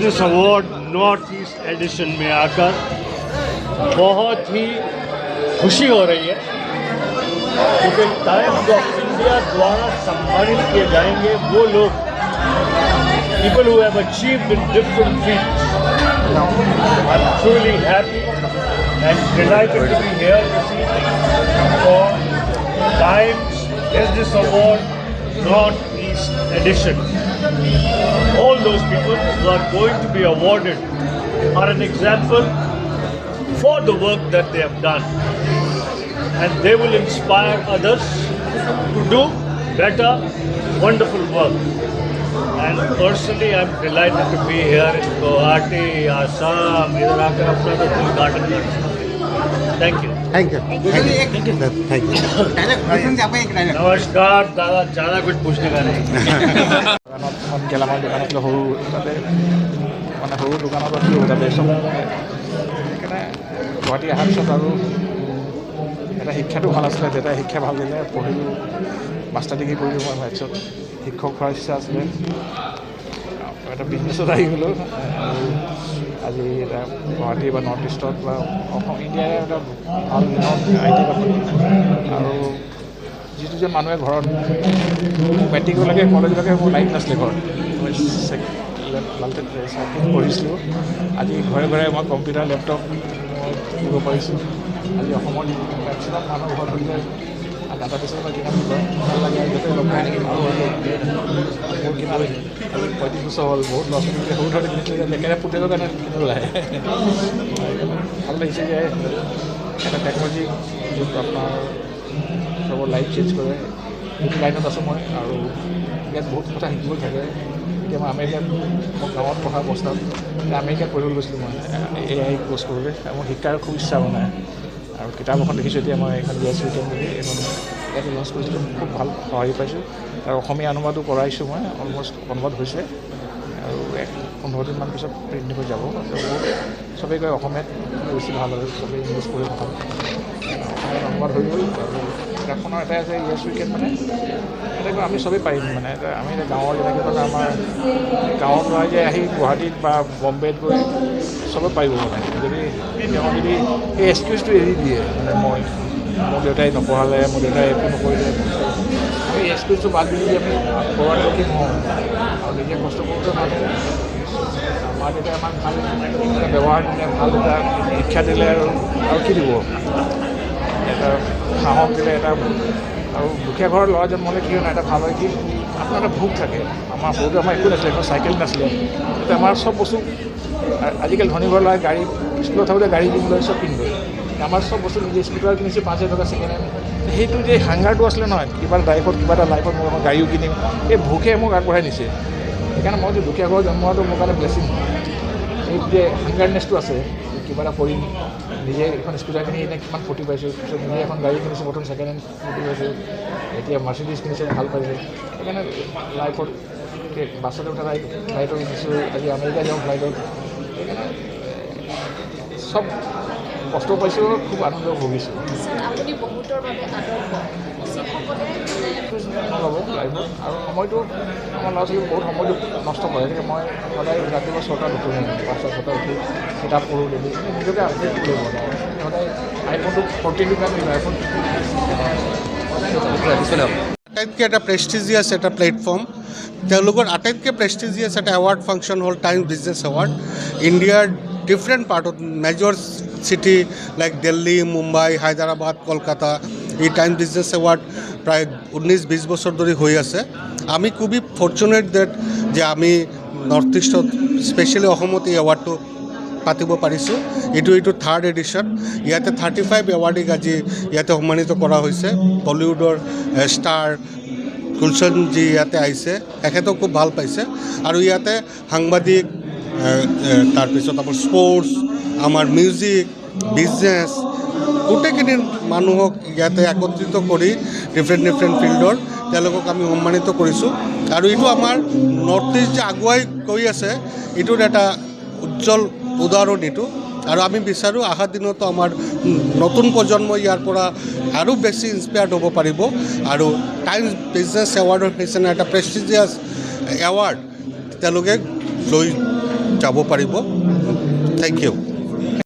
Business award north east edition में आकर बहुत ही खुशी हो रही है, क्योंकि टाइम्स ऑफ इंडिया द्वारा सम्मानित किए जाएंगे वो लोग, people who have achieved in different fields. I'm truly happy and delighted to be here this evening for Times Business Award Northeast Edition. All those people who are going to be awarded are an example for the work that they have done, and they will inspire others to do better, wonderful work. And personally, I'm delighted to be here in Guwahati, Assam. इधर आकर अपना तो उद्घाटन करना। Thank you. Thank you thank you नमस्कार दादा, ज़्यादा कुछ पूछने का नहीं। গেলামাল দোকান আছিলে সৰু তাতে মানে সৰু দোকানত আছিলোঁ তাতে চব সেইকাৰণে গুৱাহাটী অহাৰ পিছত আৰু এটা শিক্ষাটো ভাল আছিলে, দেউতাই শিক্ষা ভাল দিলে, পঢ়িলোঁ, মাষ্টাৰ ডিগ্ৰী কৰিলোঁ মই মেথছত, শিক্ষক হোৱাৰ ইচ্ছা আছিলে, এটা বিজনেছত আহি গ'লোঁ আৰু আজি এটা গুৱাহাটী বা নৰ্থ ইষ্টত বা অসম ইণ্ডিয়াৰ এটা ভাল আই টি কোম্পানী। আৰু যিটো যে মানুহে ঘৰত মেট্ৰিকলৈকে কলেজলৈকে মোৰ লাইট নাছিলে ঘৰত, পঢ়িছিলোঁ, আজি ঘৰে ঘৰে মই কম্পিউটাৰ লেপটপ দিব পাৰিছোঁ। আজি অসমৰ মেক্সিমাম মানুহ ঘৰত হ'লে ডাটা বেছৰ পৰা কিনা ভাল লাগে, য'তে লগ পাই নেকি ভাল লাগে। মোৰ কিনা 35 বছৰ হ'ল, বহুত ল'ৰা ছোৱালীকে সৰু ধৰণে কিনিছিলে, একেবাৰে পুতেকৰ কাৰণে কিনিব লাগে। ভাল লাগিছে যে এটা টেকন'লজি যোনটো আপোনাৰ চবৰ লাইফ চেঞ্জ কৰে, সেইটো লাইনত আছোঁ মই। আৰু ইয়াত বহুত কথা শিকিব থাকে। এতিয়া মই আমেৰিকাত, মই গাঁৱত পঢ়া অৱস্থাত আমেৰিকাত পঢ়িবলৈ গৈছিলোঁ মই AI কোৰ্চ কৰিবলৈ। মোৰ শিকাৰ খুব ইচ্ছা বনায় আৰু কিতাপ এখন দেখিছোঁ এতিয়া মই এখন US Weekend বুলি এখন ইয়াতে লঞ্চ কৰিছিলোঁ, খুব ভাল সঁহাৰি পাইছোঁ। আৰু অসমীয়া অনুবাদো কৰাইছোঁ মই, অলমষ্ট অনুবাদ হৈছে আৰু 15 দিনমান পিছত প্ৰিণ্ট হৈ যাব। চবেই কয় অসমীয়াত বেছি ভাল হয়, চবেই ইংলিছ পঢ়ি ভাল, অসমীয়াত অনুবাদ হৈ গ'ল। আৰু কিতাপখনৰ এটাই আছে US Weekend, মানে এনেকৈ আমি চবেই পাৰিম, মানে এটা আমি এতিয়া গাঁৱৰ যেনেকৈ মানে আমাৰ গাঁৱৰ ল'ৰাই যে আহি গুৱাহাটীত বা বম্বেত গৈ চবেই পাৰিব, মানে যদি তেওঁ যদি এই এক্সকিউজটো এৰি দিয়ে, মানে মোৰ দেউতাই নপঢ়ালে, মোৰ দেউতাই একো নকৰিলে, আমি এক্সকিউজটো বাদ দি আমি পঢ়াটোকে নহওঁ আৰু নিজে কষ্ট কৰোঁতে মানুহ মা দেউতাই আমাক ভাল এটা ব্যৱহাৰ দিলে, ভাল এটা শিক্ষা দিলে আৰু কি দিব, এটা সাহস দিলে, এটা আৰু দুখীয়া ঘৰৰ ল'ৰা জন্ম হ'লে কি হয়, এটা ভাল হয় কি আপোনাৰ এটা ভোক থাকে। আমাৰ সৰুতে আমাৰ একো নাছিলে, এখন চাইকেল নাছিলে, এতিয়া আমাৰ চব বস্তু আজিকালি ধনী ঘৰৰ ল'ৰাই গাড়ী স্কুলত থাকোঁতে গাড়ী কিনিবলৈ চব কিনিবলৈ, আমাৰ চব বস্তু নিজে স্কুটাৰ কিনিছোঁ 5,000 টকা ছেকেণ্ড হেণ্ড। সেইটো যে হাংগাৰটো আছিলে নহয়, কিবা এটা লাইফত মই গাড়ীও কিনিম, এই ভোকে মোক আগবঢ়াই নিছে। সেইকাৰণে মই যে দুখীয়া ঘৰত জন্ম হোৱাটো মোৰ কাৰণে ব্লেছিং। এই যে হাংগাৰনেছটো আছে, কিবা এটা কৰিম, নিজে এখন স্কুটাৰ কিনি এনে কিমান ফূৰ্তি পাইছোঁ, পিছত নিজে এখন গাড়ী কিনিছোঁ, প্ৰথম ছেকেণ্ড হেণ্ড ফূৰ্তি পাইছোঁ, এতিয়া মাৰ্চিডিজ কিনিছে, ভাল পাইছে। সেইকাৰণে লাইফত বাছতে উঠা ফ্লাইটত উঠিছোঁ, আজি আমেৰিকা যাওঁ ফ্লাইটত, সেইকাৰণে চব কষ্ট পাইছোঁ, খুব আনন্দ ভুগিছোঁ। ল'ব লাইফত আৰু সময়টো আমাৰ ল'ৰা ছোৱালীক বহুত সময়টো নষ্ট কৰে। গতিকে মই সদায় ৰাতিপুৱা 6টাত উঠোঁ, 5টা 6টাত উঠি কিতাপ পঢ়োঁ, ডেইলি নিজকে আপডেট কৰিব লাগে। সদায় আইফোনটো 14 কাৰণে আইফোন আটাইতকৈ এটা প্ৰেষ্টিজিয়াছ এটা প্লেটফৰ্ম, তেওঁলোকৰ আটাইতকৈ প্ৰেষ্টিজিয়াছ এটা এৱাৰ্ড ফাংচন হ'ল টাইমছ বিজনেছ এৱাৰ্ড। ইণ্ডিয়াৰ ডিফাৰেণ্ট পাৰ্টত major city like Delhi, Mumbai, Hyderabad, Kolkata, এই টাইমছ বিজনেছ এৱাৰ্ড প্ৰায় 19-20 বছৰ ধৰি হৈ আছে। আমি খুবেই ফৰ্চুনেট ডেট যে আমি নৰ্থ ইষ্টত স্পেচিয়েলি অসমত এই এৱাৰ্ডটো পাতিব পাৰিছোঁ। এইটো 3rd এডিশ্যন। ইয়াতে 35 এৱাৰ্ডিক আজি ইয়াতে সন্মানিত কৰা হৈছে। বলিউডৰ ষ্টাৰ গুলশনজি ইয়াতে আহিছে, তেখেতক খুব ভাল পাইছে। আৰু ইয়াতে সাংবাদিক, তাৰপিছত আমাৰ স্পৰ্টছ, আমাৰ মিউজিক, বিজনেছ, গোটেইখিনি মানুহক ইয়াতে একত্ৰিত কৰি ডিফাৰেণ্ট ফিল্ডৰ তেওঁলোকক আমি সন্মানিত কৰিছোঁ। আৰু এইটো আমাৰ নৰ্থ ইষ্ট যে আগুৱাই গৈ আছে, এইটোৰ এটা উজ্জ্বল উদাহৰণ এইটো। আৰু আমি বিচাৰোঁ অহা দিনতো আমাৰ নতুন প্ৰজন্ম ইয়াৰ পৰা আৰু বেছি ইনস্পায়াৰ্ড হ'ব পাৰিব। আৰু টাইমছ বিজনেছ এৱাৰ্ডৰ নিচিনা এটা প্ৰেষ্টিজিয়াছ এৱাৰ্ড তেওঁলোকে লৈ যাব পাৰিব। Thank U.